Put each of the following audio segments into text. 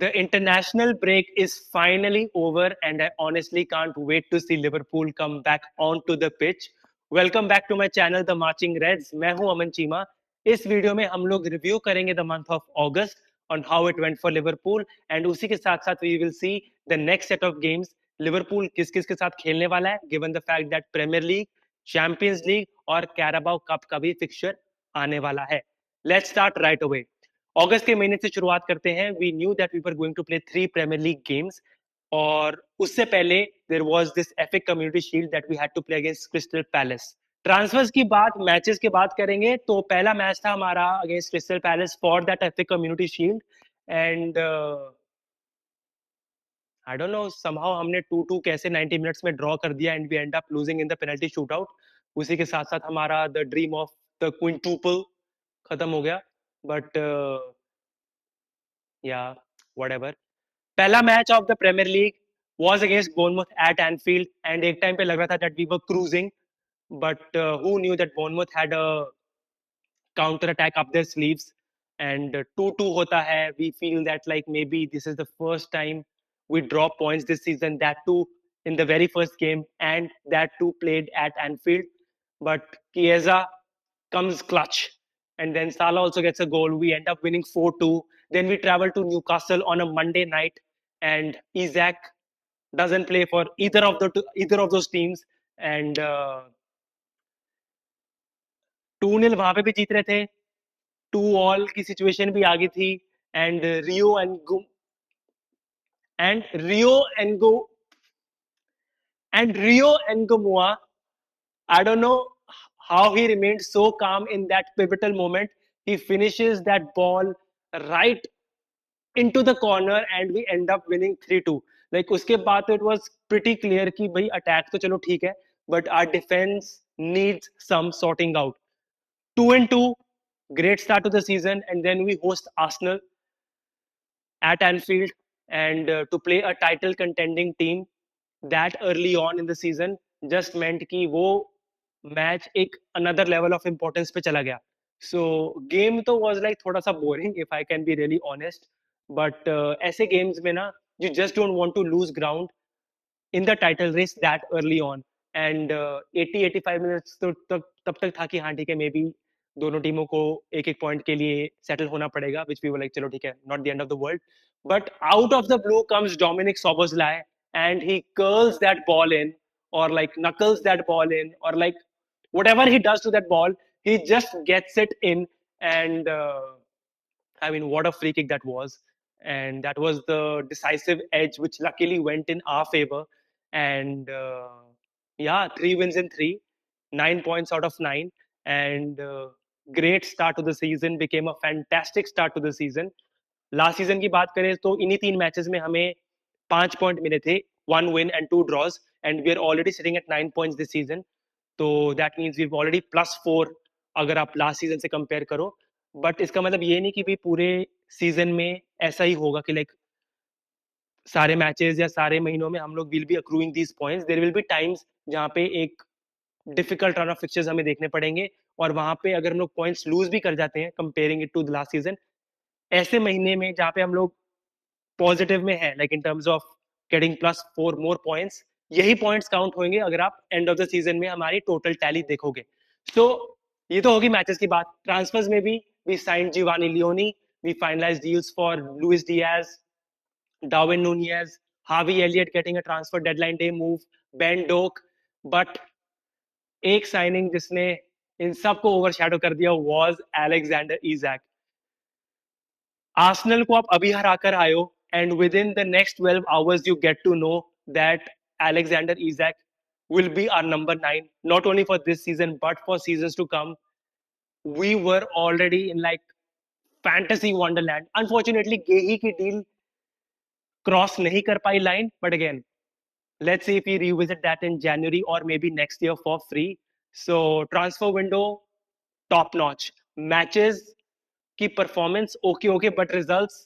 The international break is finally over, and I honestly can't wait to see Liverpool come back onto the pitch. Welcome back to my channel, The Marching Reds. मैं हूं अमन चीमा. इस video में हम लोग review करेंगे the month of August on how it went for Liverpool, and उसी के साथ साथ we will see the next set of games. Liverpool किस किस के साथ खेलने वाला है, given the fact that premier league, champions league और कैराबाओ कप का भी फिक्सचर आने वाला है. Let's start right away. अगस्त के महीने से शुरुआत करते हैं. We knew that we were going to play 3 premier league games, और उससे पहले there was this epic community shield that we had to play against Crystal Palace. Transfers की बात, मैचेस की बात करेंगे तो पहला मैच था हमारा against Crystal Palace for that epic community shield, and I don't know somehow हमने 2-2 कैसे 90 मिनट्स में ड्रॉ कर दिया, and we end up losing in the penalty shootout. उसी के साथ साथ हमारा the dream of the quintuple खत्म हो गया, बट yeah, whatever. पहला match of the premier league was against Bournemouth at Anfield, and एक टाइम पे लग रहा था that we were cruising, but who knew that Bournemouth had a counter attack up their sleeves, and 2-2 होता है. We feel that like maybe this is the first time we drop points this season, that too in the very first game, and that too played at Anfield. But Chiesa comes clutch, and then Salah also gets a goal. We end up winning 4-2. Then we travel to Newcastle on a Monday night, and Isaac doesn't play for either of those teams, and 2-0 वहां पे भी जीत रहे थे. 2-2 की situation भी आ गई थी, and and Rio Ngo Rio Ngomua, I don't know how he remained so calm in that pivotal moment. He finishes that ball right into the corner, and we end up winning 3-2. Like उसके बाद तो it was pretty clear कि भाई attack तो चलो ठीक है, but our defense needs some sorting out. 2-2, great start to the season, and then we host Arsenal at Anfield, and to play a title contending team that early on in the season just meant कि वो match एक another level of importance पे चला गया. So game तो was like थोड़ा सा boring if I can be really honest, but ऐसे games में ना you just don't want to lose ground in the title race that early on, and 80-85 minutes तो तब तक था कि हाँ ठीक है, मे बी दोनों टीमों को एक एक पॉइंट के लिए सेटल होना पड़ेगा, विच वी वर लाइक चलो ठीक है, not the end of the world. But out of the blue comes Dominik Szoboszlai, and he curls that ball in, or like knuckles that ball in, or like whatever he does to that ball, he just gets it in, and I mean, what a free kick that was. And that was the decisive edge, which luckily went in our favor. And yeah, 3 wins in three, 9 points out of nine. And great start to the season, became a fantastic start to the season. Last season की बात करें तो इन्हीं 3 matches में हमें 5 point मिले थे, 1 win and 2 draws, and we are already sitting at 9 points this season. तो दैट मीन्स वी ऑलरेडी +4 अगर आप लास्ट सीजन से कंपेयर करो. बट इसका मतलब ये नहीं कि भी पूरे सीजन में ऐसा ही होगा कि लाइक सारे मैचेस या सारे महीनों में हम लोग will be accruing these points. There will be times जहाँ पे एक डिफिकल्ट रन ऑफ फिक्चर्स हमें देखने पड़ेंगे, और वहां पे अगर हम लोग पॉइंट्स लूज भी कर जाते हैं comparing it to the last season, ऐसे महीने में जहाँ पे हम लोग पॉजिटिव में है, like in terms of getting +4 more points, यही पॉइंट्स काउंट होंगे अगर आप एंड ऑफ द सीजन में हमारी टोटल टैली देखोगे. सो ये तो होगी मैचेस की बात. ट्रांसफर्स में भी we signed Giovanni Leoni, we finalise deals for Luis Diaz, Darwin Nunez, Harvey Elliott getting a transfer deadline day move, Ben Doak. But एक साइनिंग जिसने इन सबको ओवरशैडो कर दिया वाज एलेक्जेंडर इजैक. आर्सेनल को आप अभी हरा कर आए हो, and within the next 12 hours you get to know that Alexander Isak will be our number 9, not only for this season but for seasons to come. We were already in like fantasy wonderland. Unfortunately Gehi की deal cross नहीं कर पाई line, but again, let's see if we revisit that in January or maybe next year for free. So transfer window top notch, matches की performance okay, but results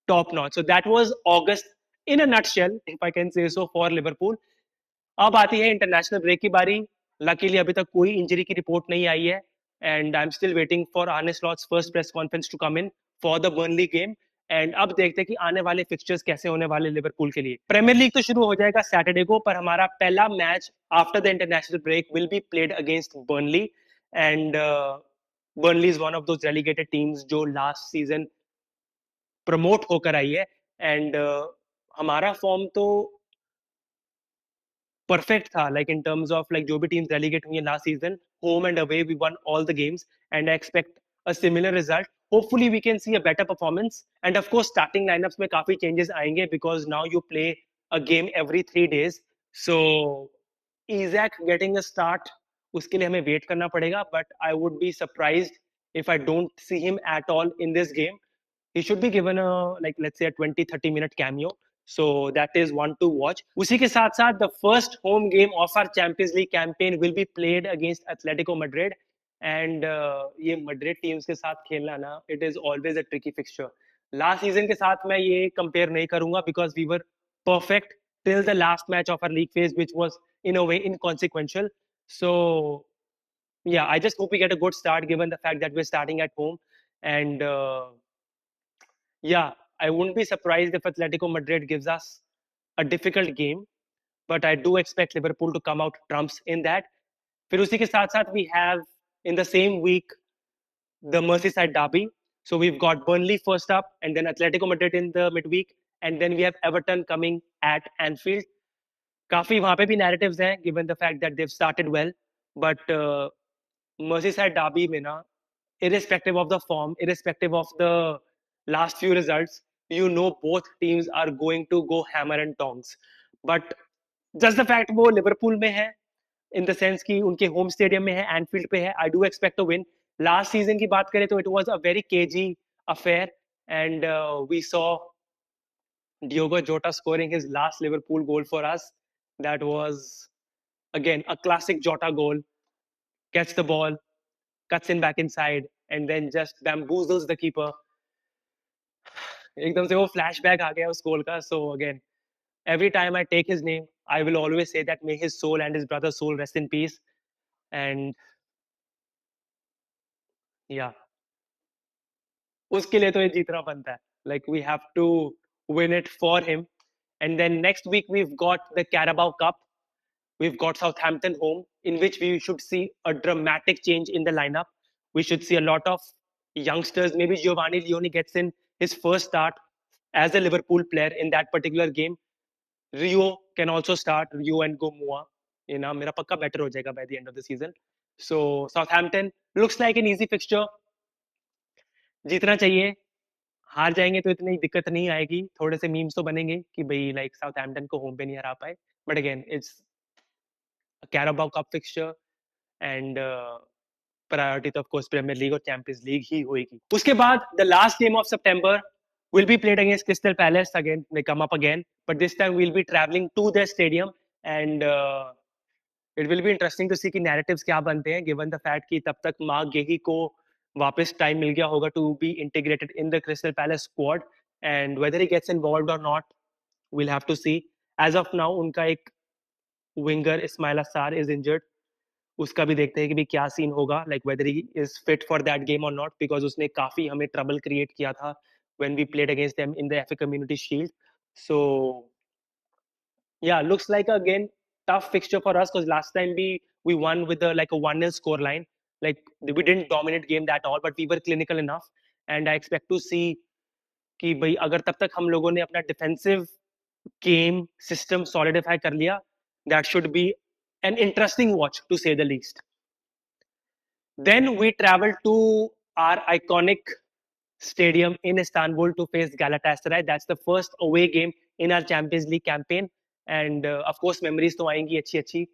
top notch. So that was August in a nutshell, if I can say so, for Liverpool. अब आती है international break की बारी. Luckily अभी तक कोई injury की रिपोर्ट नहीं आई है, and I am still waiting for Arne Slot's first press conference to come in for the Burnley game. And अब देखते हैं कि आने वाले फिक्सचर्स कैसे होने वाले लिवरपूल के लिए। प्रीमियर लीग तो शुरू हो जाएगा सैटरडे को, पर हमारा पहला match after the international break will be played against Burnley. And Burnley is one of those relegated teams जो लास्ट सीजन प्रमोट होकर आई है। एंड हमारा फॉर्म तो परफेक्ट था, like in terms of like जो भी टीम्स रेलीगेट हुई है last season, home and away we won all the games, and I expect a similar result. Hopefully we can see a better performance, end of course starting line-ups में काफी changes आएंगे because now you play a game every 3 days। So Isaac getting a start, उसके लिए हमें wait करना पड़ेगा, but I would be surprised if I don't see him at all in this game. He should be given a, like, let's say a 20-30 minute cameo. So that is one to watch. उसी के साथ साथ the first home game of our Champions League campaign will be played against Atletico Madrid. And ये Madrid teams के साथ खेलना ना, it is always a tricky fixture. Last season के साथ मैं ये compare नहीं करूँगा because we were perfect till the last match of our league phase, which was in a way inconsequential. So yeah, I just hope we get a good start given the fact that we're starting at home. And yeah, I wouldn't be surprised if Atletico Madrid gives us a difficult game, but I do expect Liverpool to come out trumps in that. फिर उसी के साथ साथ we have in the same week the Merseyside derby. So we've got Burnley first up, and then Atletico Madrid in the midweek, and then we have Everton coming at Anfield. काफी वहां पे भी narratives हैं given the fact that they've started well, but Merseyside derby में ना, irrespective of the form, irrespective of the last few results, you know both teams are going to go hammer and tongs. But just the fact वो Liverpool में है, in the sense कि उनके home stadium में है, Enfield पे है, I do expect a win. Last season की बात करें तो it was a very cagey affair, and we saw Diogo Jota scoring his last Liverpool goal for us. That was again a classic Jota goal. Gets the ball, cuts in back inside, and then just bamboozles the keeper. एकदम से वो flashback आ गया उस goal का. So again, every time I take his name, I will always say that may his soul and his brother's soul rest in peace. And yeah, उसके लिए तो ये जीतना बनता है. Like we have to win it for him. And then next week we've got the Carabao Cup. We've got Southampton home, in which we should see a dramatic change in the lineup. We should see a lot of youngsters. Maybe Giovanni Leone gets in his first start as a Liverpool player in that particular game. Rio can also start, Rio and Gomua. You know, मेरा पक्का better हो जाएगा by the end of the season. So Southampton looks like an easy fixture. जीतना चाहिए. हार जाएंगे तो इतनी दिक्कत नहीं आएगी. थोड़े से मीम्स तो बनेंगे कि भाई लाइक साउथहैम्पटन को होम पे नहीं हरा पाए. But again it's Carabao cup fixture, and priority तो ऑफ कोर्स प्रीमियर लीग और चैंपियंस लीग ही होगी. उसके बाद the last game of September will be played against Crystal Palace again. They come up again, but this time we'll be traveling to their stadium, and it will be interesting to see कि narratives क्या बनते हैं given the fact कि तब तक mark गेही को वापस time मिल गया होगा to be integrated in the Crystal Palace squad, and whether he gets involved or not, we'll have to see. As of now, उनका एक winger Ismail Assar is injured. उसका भी देखते हैं कि भी क्या सीन होगा, like whether he is fit for that game और नॉट, बिकॉज उसने काफी हमें ट्रबल क्रिएट किया था when we played against them in the FA community shield. So yeah, looks like again tough fixture for us because last time we won with a like a 1-0 score line. Like we didn't dominate game that all, but we were clinical enough, and I expect to see कि भाई अगर तब तक हम लोगों ने अपना defensive game system solidify कर लिया, that should be an interesting watch to say the least. Then we traveled to our iconic stadium in Istanbul to face Galatasaray. That's the first away game in our Champions League campaign. And of course, memories तो आएंगी अच्छी अच्छी.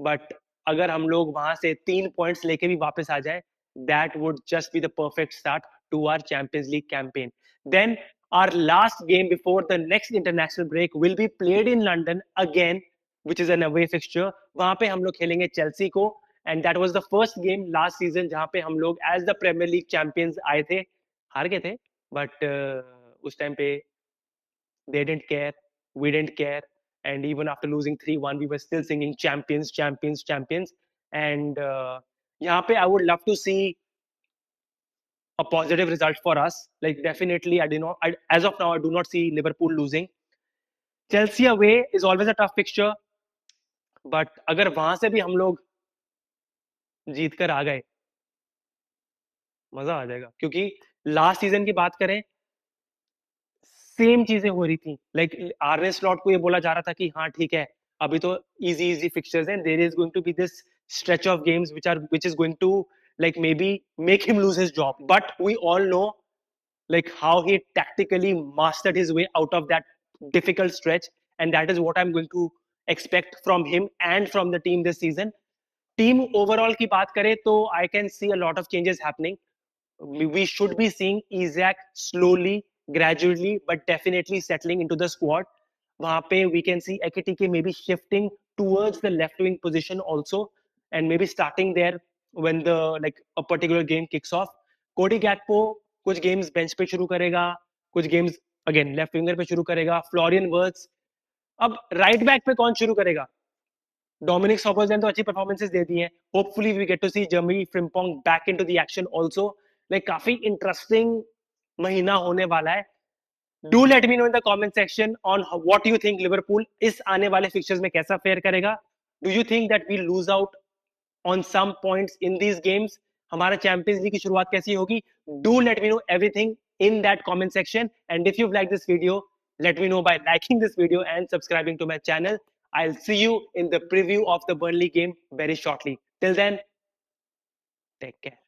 But अगर हम लोग वहां से 3 points लेके भी वापस आ जाए, that would just be the perfect start to our Champions League campaign. Then our last game before the next international break will be played in London again, which is an away fixture. वहां पे हम लोग खेलेंगे Chelsea को, and that was the first game last season जहां पे हम लोग as the premier league champions आए थे. हार गए थे, बट उस टाइम पे they didn't care, we didn't care, and even after losing 3-1 we were still singing champions, champions, champions. And यहाँ पे I would love to see a positive result for us. Like definitely, as of now, I do not see Liverpool losing. Chelsea away is always a tough fixture, but अगर वहां से भी हम लोग जीत कर आ गए, मजा आ जाएगा, क्योंकि लास्ट सीजन की बात करें, सेम चीजें हो रही थी। लाइक आर्ने स्लॉट को ये बोला जा रहा था कि हाँ ठीक है, अभी तो इजी इजी फिक्चर्स हैं, there is going to be this stretch of games which is going to like maybe make him lose his job, but we all know like how he tactically mastered his way out of that difficult stretch, and that is what I'm going to expect from him and from the team this season. Team overall की बात करें तो I can see a lot of changes happening. We should be seeing Isaac slowly, gradually, but definitely settling into the squad. वहाँ पे we can see Ekitike maybe shifting towards the left wing position also, and maybe starting there when the like a particular game kicks off. Cody Gakpo कुछ games bench पे शुरू करेगा, कुछ games again left winger पे शुरू करेगा. Florian Wirtz. अब right back पे कौन शुरू करेगा? डोमिनिक सॉबर्स ने तो अच्छी परफॉर्मेंसेस दे दी हैं. Hopefully we get to see Jeremie Frimpong back into the action also. Like काफी इंटरेस्टिंग महीना होने वाला है. Do let me know in the comment section on what you think Liverpool इस आने वाले फिक्चर्स में कैसा फेयर करेगा. Do you think that we lose out on some points in these games? हमारा चैंपियंस लीग की शुरुआत कैसी होगी? Do let me know everything in that comment section, and if you've liked this video, let me know by liking this video and subscribing to my channel. I'll see you in the preview of the Burnley game very shortly. Till then, take care.